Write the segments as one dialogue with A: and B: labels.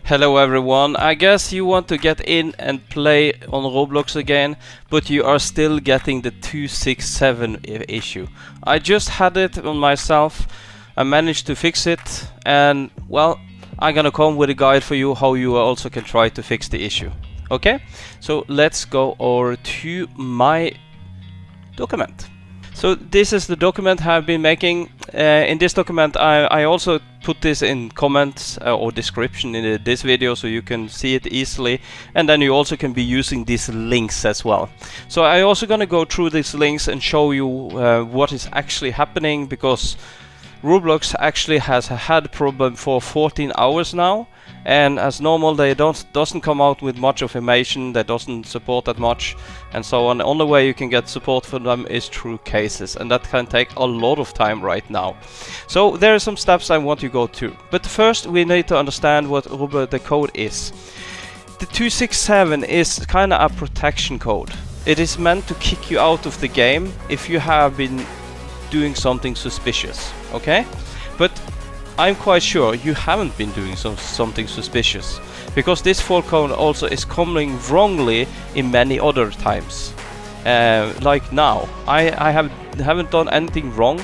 A: Hello everyone, I guess you want to get in and play on Roblox again, but you are still getting the 267 issue. I just had it on myself, I managed to fix it, and well, I'm gonna come with a guide for you how you also can try to fix the issue. Okay, so let's go over to my document. So this is the document I've been making. In this document I also put this in comments or description in this video so you can see it easily, and then you also can be using these links as well. So I also gonna go through these links and show you what is actually happening, because Roblox actually has had problem for 14 hours now, and as normal they doesn't come out with much information, they doesn't support that much and so on. The only way you can get support for them is through cases, and that can take a lot of time right now. So there are some steps I want you to go through, but first we need to understand what the code is. The 267 is kind of a protection code. It is meant to kick you out of the game if you have been doing something suspicious, okay? But I'm quite sure you haven't been doing something suspicious, because this fault code also is coming wrongly in many other times. Like now, I haven't done anything wrong,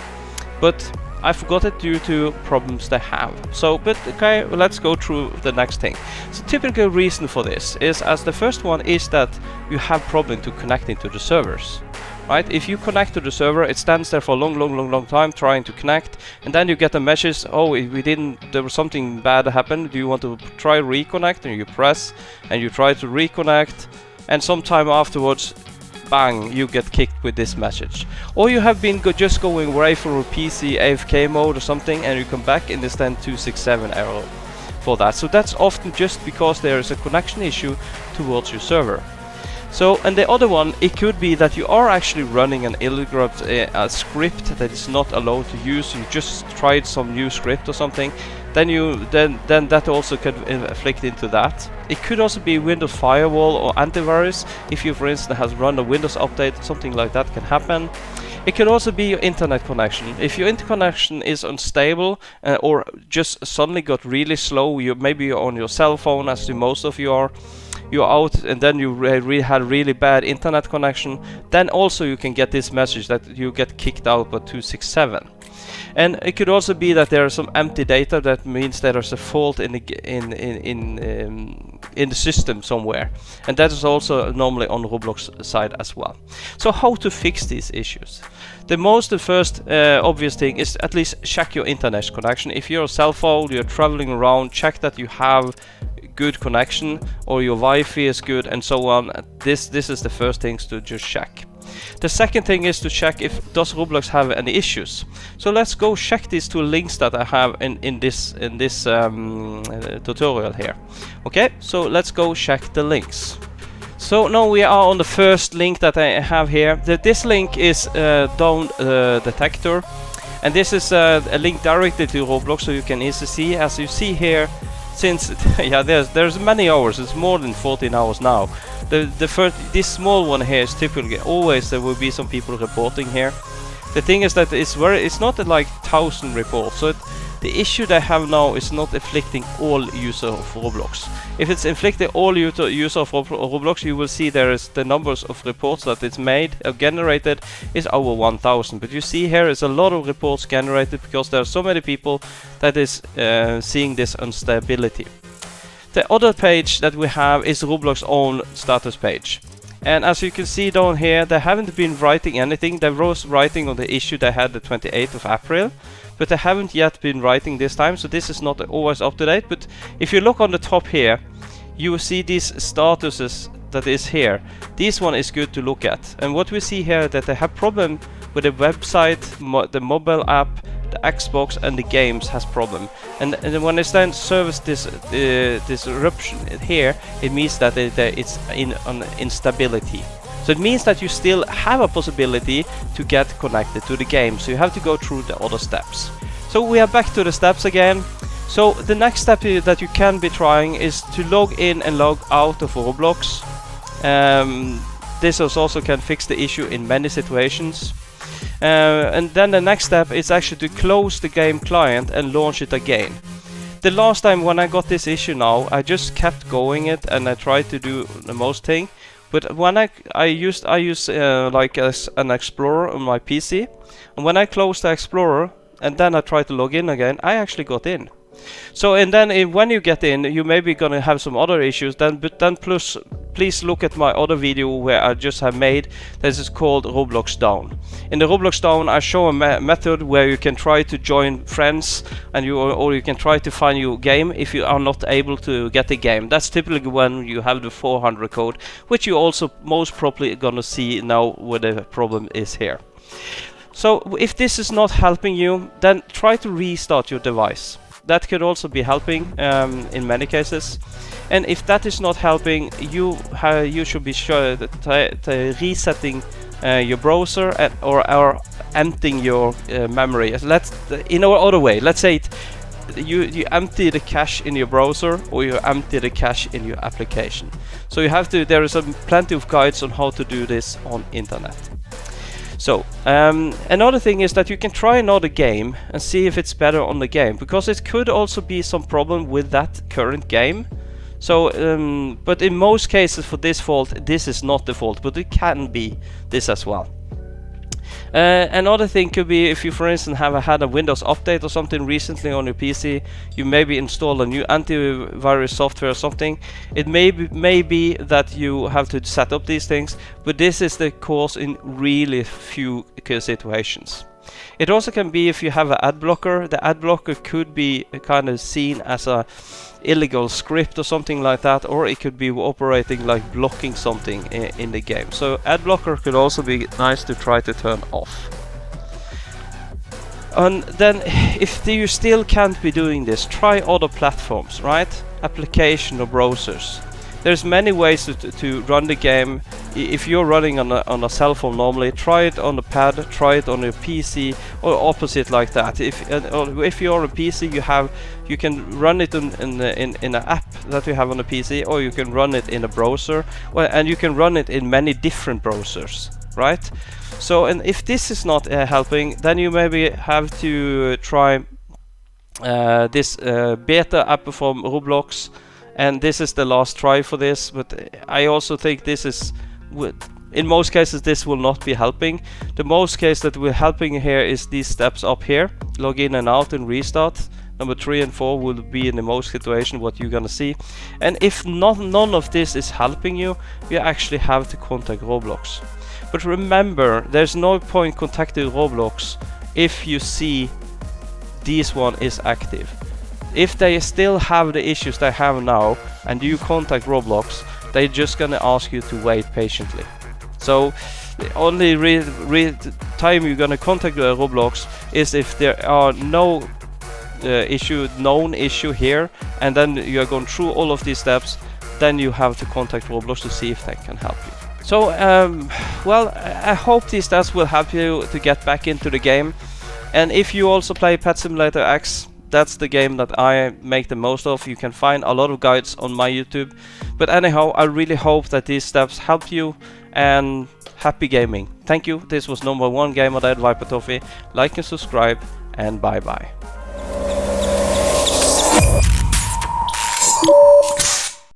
A: but I forgot it due to problems they have. So, but okay, well, let's go through the next thing. So typical reason for this is, as the first one is that you have problem to connecting to the servers. Right? If you connect to the server, it stands there for a long time trying to connect, and then you get a message, oh, there was something bad happened, do you want to try reconnect? And you press and you try to reconnect, and sometime afterwards, bang, you get kicked with this message. Or you have been just going away for a PC AFK mode or something, and you come back and it's then 267 error for that. So that's often just because there is a connection issue towards your server. So, and the other one, it could be that you are actually running an illegal script that is not allowed to use. You just tried some new script or something, then that also could afflict into that. It could also be Windows Firewall or Antivirus. If you, for instance, has run a Windows update, something like that can happen. It could also be your internet connection. If your internet connection is unstable or just suddenly got really slow, maybe you're on your cell phone, as most of you are, you're out and then you had really bad internet connection, then also you can get this message that you get kicked out by 267. And it could also be that there is some empty data. That means there is a fault in the system somewhere, and that is also normally on Roblox side as well. So how to fix these issues? The first obvious thing is at least check your internet connection. If you're a cell phone, you're traveling around, check that you have good connection or your Wi-Fi is good and so on. This is the first things to just check. The second thing is to check if does Roblox have any issues. So let's go check these two links that I have in this tutorial here. Okay, so let's go check the links. So now we are on the first link that I have here. This link is down detector, and this is a link directly to Roblox, so you can easily see. As you see here, since yeah, there's many hours. It's more than 14 hours now. This small one here is typically always there will be some people reporting here. The thing is that it's not like 1,000 reports. So the issue they have now is not afflicting all users of Roblox. If it's inflicting all users of Roblox, you will see there is the numbers of reports that it's made generated is over 1,000. But you see here is a lot of reports generated because there are so many people that is seeing this instability. The other page that we have is Roblox own status page. And as you can see down here, they haven't been writing anything. They was writing on the issue they had the 28th of April, but they haven't yet been writing this time, so this is not always up to date. But if you look on the top here, you will see these statuses that is here. This one is good to look at. And what we see here that they have problem with the website, the mobile app, the Xbox and the games has problem. And when they then service this eruption here, it means that it's in an instability. So it means that you still have a possibility to get connected to the game. So you have to go through the other steps. So we are back to the steps again. So the next step that you can be trying is to log in and log out of Roblox. This also can fix the issue in many situations. And then the next step is actually to close the game client and launch it again. the last time when I got this issue now, I just kept going it and I tried to do the most thing. But when I use like an Explorer on my PC, and when I close the Explorer and then I try to log in again, I actually got in. So and then when you get in, you may be gonna have some other issues. But then plus, please look at my other video where I just have made. This is called Roblox Down. In the Roblox Down, I show a method where you can try to join friends, and or you can try to find your game if you are not able to get the game. That's typically when you have the 400 code, which you also most probably gonna see now where the problem is here. So if this is not helping you, then try to restart your device. That could also be helping in many cases. And if that is not helping, you should be sure that resetting your browser or emptying your memory. In our other way, let's say you empty the cache in your browser, or you empty the cache in your application. So you have to. There is plenty of guides on how to do this on internet. So another thing is that you can try another game and see if it's better on the game, because it could also be some problem with that current game. So but in most cases for this fault, this is not the fault, but it can be this as well. Another thing could be if you, for instance, have had a Windows update or something recently on your PC, you maybe install a new antivirus software or something. It may be that you have to set up these things, but this is the cause in really few situations. It also can be if you have an ad blocker. The ad blocker could be kind of seen as a illegal script or something like that, or it could be operating like blocking something in the game. So ad blocker could also be nice to try to turn off. And then if you still can't be doing this, try other platforms, right? Application or browsers. There's many ways to run the game. If you're running on a cell phone normally, try it on the pad, try it on your PC, or opposite like that. If you're on a PC, you can run it in an app that you have on a PC, or you can run it in a browser, and you can run it in many different browsers, right? So, and if this is not helping, then you maybe have to try this beta app from Roblox. And this is the last try for this, but I also think this is, in most cases, this will not be helping. The most case that we're helping here is these steps up here: log in and out and restart. Number 3 and 4 will be in the most situation what you're gonna see. And if none of this is helping you, you actually have to contact Roblox. But remember, there's no point contacting Roblox if you see this one is active. If they still have the issues they have now and you contact Roblox, they're just gonna ask you to wait patiently. So the only time you're gonna contact Roblox is if there are no known issue here, and then you're going through all of these steps, then you have to contact Roblox to see if they can help you. So well, I hope these steps will help you to get back into the game. And if you also play Pet Simulator X, that's the game that I make the most of. You can find a lot of guides on my YouTube. But anyhow, I really hope that these steps help you, and happy gaming. Thank you. This was number 1 Gamer Dad Viper Toffee. Like and subscribe, and bye bye.